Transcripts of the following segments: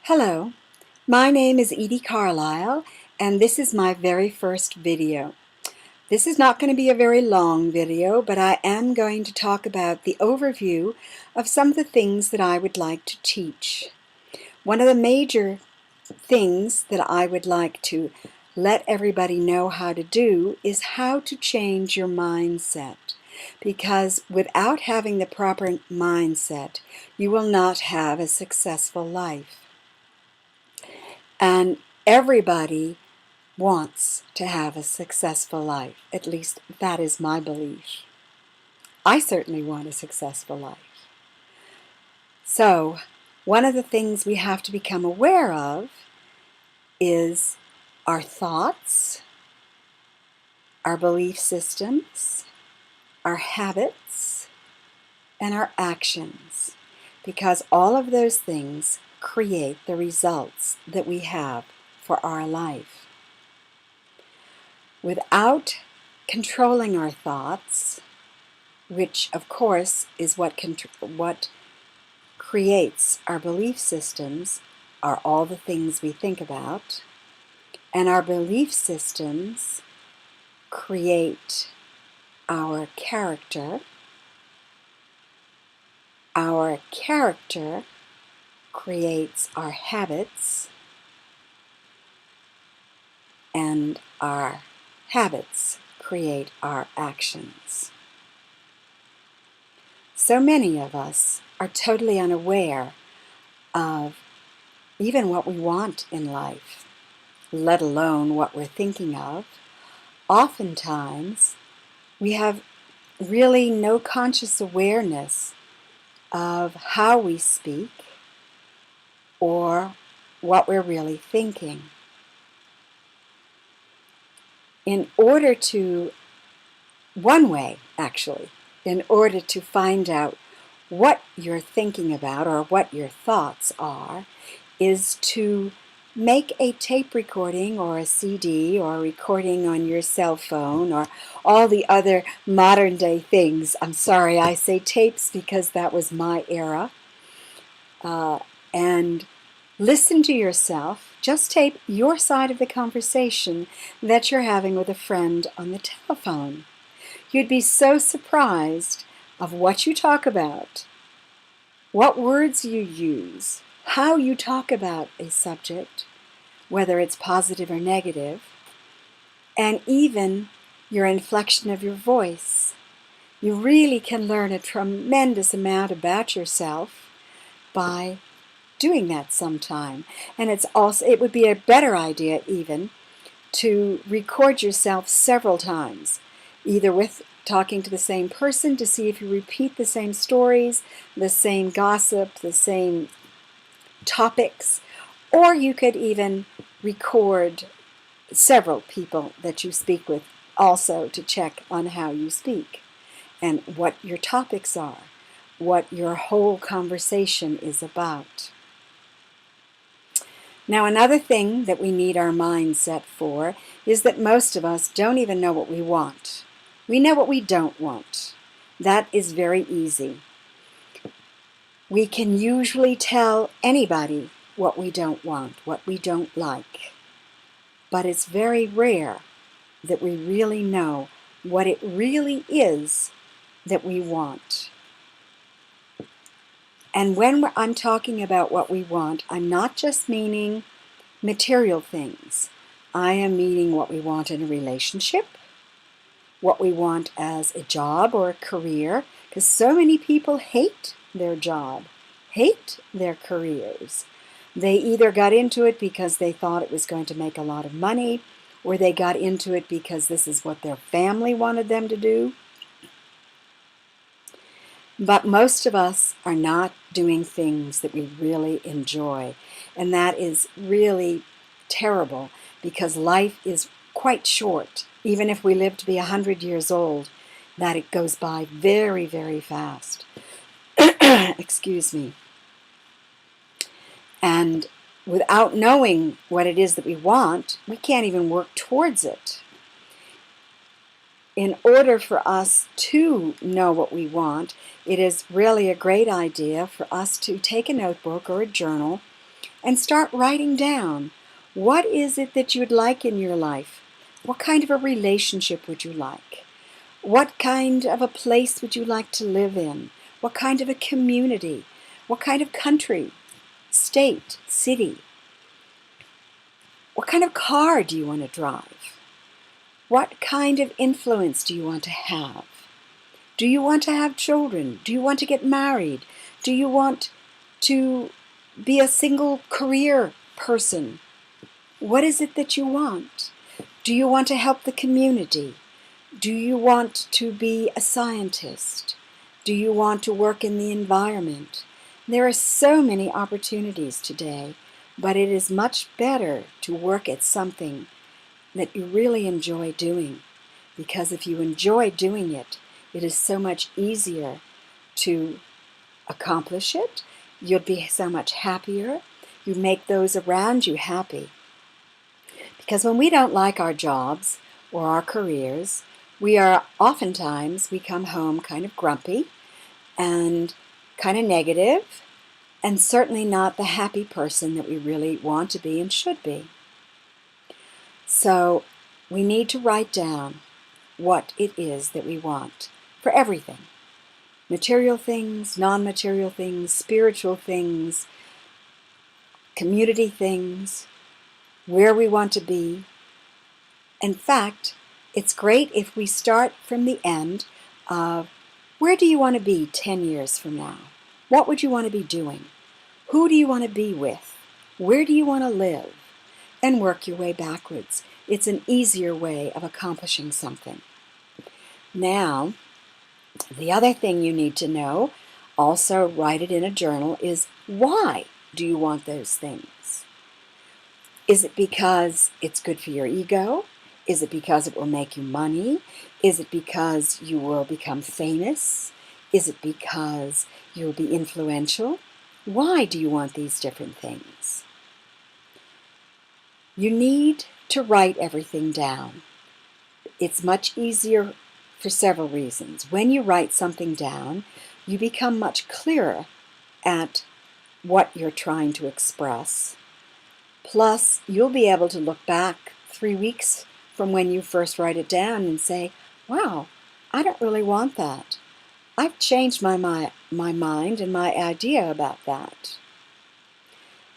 Hello, my name is Edie Carlisle, and this is my very first video. This is not going to be a very long video, but I am going to talk about the overview of some of the things that I would like to teach. One of the major things that I would like to let everybody know how to do is how to change your mindset. Because without having the proper mindset, you will not have a successful life. And everybody wants to have a successful life. At least that is my belief. I certainly want a successful life. So, one of the things we have to become aware of is our thoughts, our belief systems, our habits, and our actions. Because all of those things create the results that we have for our life. Without controlling our thoughts, which of course is what creates our belief systems, are all the things we think about, and our belief systems create our character. Our character creates our habits, and our habits create our actions. So many of us are totally unaware of even what we want in life, let alone what we're thinking of. Oftentimes, we have really no conscious awareness of how we speak or what we're really thinking. In order to find out what you're thinking about or what your thoughts are, is to make a tape recording or a CD or a recording on your cell phone or all the other modern day things. I'm sorry, I say tapes because that was my era. And listen to yourself. Just tape your side of the conversation that you're having with a friend on the telephone. You'd be so surprised of what you talk about, what words you use, how you talk about a subject, whether it's positive or negative, and even your inflection of your voice. You really can learn a tremendous amount about yourself by doing that sometime. And it would be a better idea even to record yourself several times, either with talking to the same person to see if you repeat the same stories, the same gossip, the same topics, or you could even record several people that you speak with also to check on how you speak and what your topics are, what your whole conversation is about. Now, another thing that we need our mindset for is that most of us don't even know what we want. We know what we don't want. That is very easy. We can usually tell anybody what we don't want, what we don't like. But it's very rare that we really know what it really is that we want. And when I'm talking about what we want, I'm not just meaning material things. I am meaning what we want in a relationship, what we want as a job or a career, because so many people hate their job, hate their careers. They either got into it because they thought it was going to make a lot of money, or they got into it because this is what their family wanted them to do. But most of us are not doing things that we really enjoy, and that is really terrible because life is quite short. Even if we live to be 100 years old, that it goes by very, very fast. Excuse me. And without knowing what it is that we want, we can't even work towards it. In order for us to know what we want, it is really a great idea for us to take a notebook or a journal and start writing down, what is it that you'd like in your life? What kind of a relationship would you like? What kind of a place would you like to live in? What kind of a community? What kind of country, state, city? What kind of car do you want to drive? What kind of influence do you want to have? Do you want to have children? Do you want to get married? Do you want to be a single career person? What is it that you want? Do you want to help the community? Do you want to be a scientist? Do you want to work in the environment? There are so many opportunities today, but it is much better to work at something that you really enjoy doing, because if you enjoy doing it, it is so much easier to accomplish it. You'll be so much happier. You make those around you happy. Because when we don't like our jobs or our careers, we come home kind of grumpy and kind of negative, and certainly not the happy person that we really want to be and should be. So we need to write down what it is that we want for everything. Material things, non-material things, spiritual things, community things, where we want to be. In fact, it's great if we start from the end of, where do you want to be 10 years from now? What would you want to be doing? Who do you want to be with? Where do you want to live? And work your way backwards. It's an easier way of accomplishing something. Now, the other thing you need to know, also write it in a journal, is why do you want those things? Is it because it's good for your ego? Is it because it will make you money? Is it because you will become famous? Is it because you'll be influential? Why do you want these different things? You need to write everything down. It's much easier for several reasons. When you write something down, you become much clearer at what you're trying to express. Plus, you'll be able to look back 3 weeks from when you first write it down and say, wow, I don't really want that. I've changed my mind and my idea about that.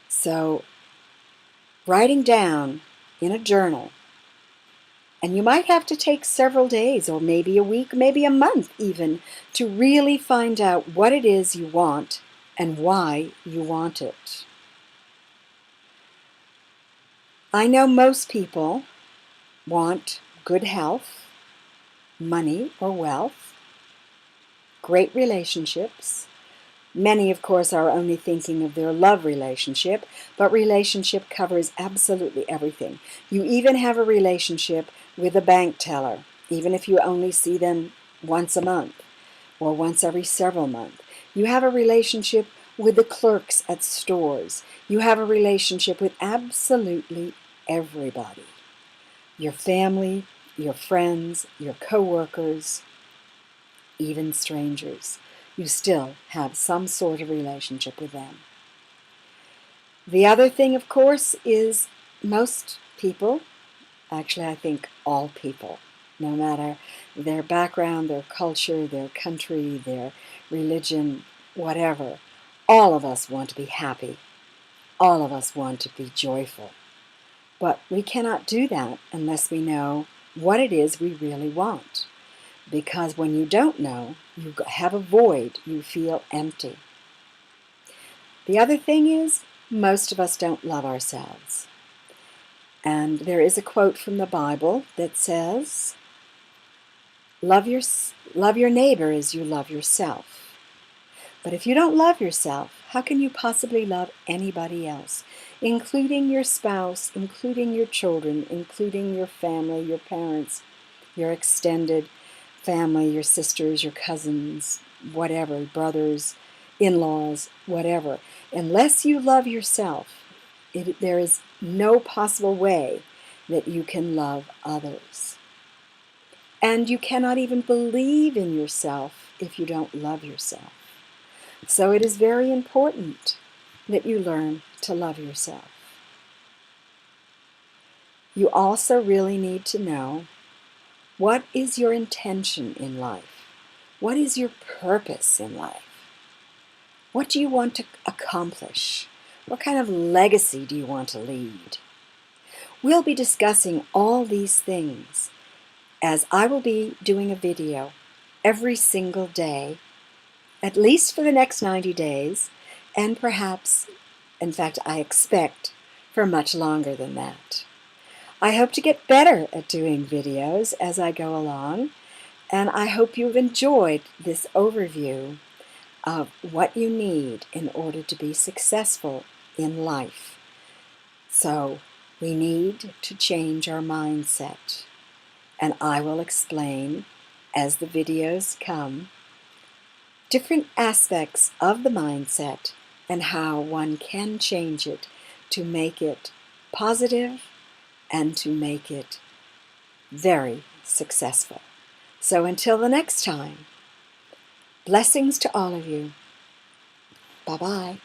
So, writing down in a journal, and you might have to take several days or maybe a week, maybe a month even, to really find out what it is you want and why you want it. I know most people want good health, money or wealth, great relationships. Many, of course, are only thinking of their love relationship, but relationship covers absolutely everything. You even have a relationship with a bank teller, even if you only see them once a month or once every several months. You have a relationship with the clerks at stores. You have a relationship with absolutely everybody. Your family, your friends, your coworkers, even strangers. You still have some sort of relationship with them. The other thing, of course, is most people, actually I think all people, no matter their background, their culture, their country, their religion, whatever, all of us want to be happy. All of us want to be joyful. But we cannot do that unless we know what it is we really want. Because when you don't know, you have a void, you feel empty. The other thing is, most of us don't love ourselves. And there is a quote from the Bible that says, love your neighbor as you love yourself. But if you don't love yourself, how can you possibly love anybody else, including your spouse, including your children, including your family, your parents, your extended family, your sisters, your cousins, whatever, brothers, in-laws, whatever. Unless you love yourself, there is no possible way that you can love others. And you cannot even believe in yourself if you don't love yourself. So it is very important that you learn to love yourself. You also really need to know, what is your intention in life? What is your purpose in life? What do you want to accomplish? What kind of legacy do you want to lead? We'll be discussing all these things, as I will be doing a video every single day, at least for the next 90 days, and perhaps, in fact, I expect for much longer than that. I hope to get better at doing videos as I go along, and I hope you've enjoyed this overview of what you need in order to be successful in life. So we need to change our mindset, and I will explain, as the videos come, different aspects of the mindset and how one can change it to make it positive and to make it very successful. So until the next time, blessings to all of you. Bye-bye.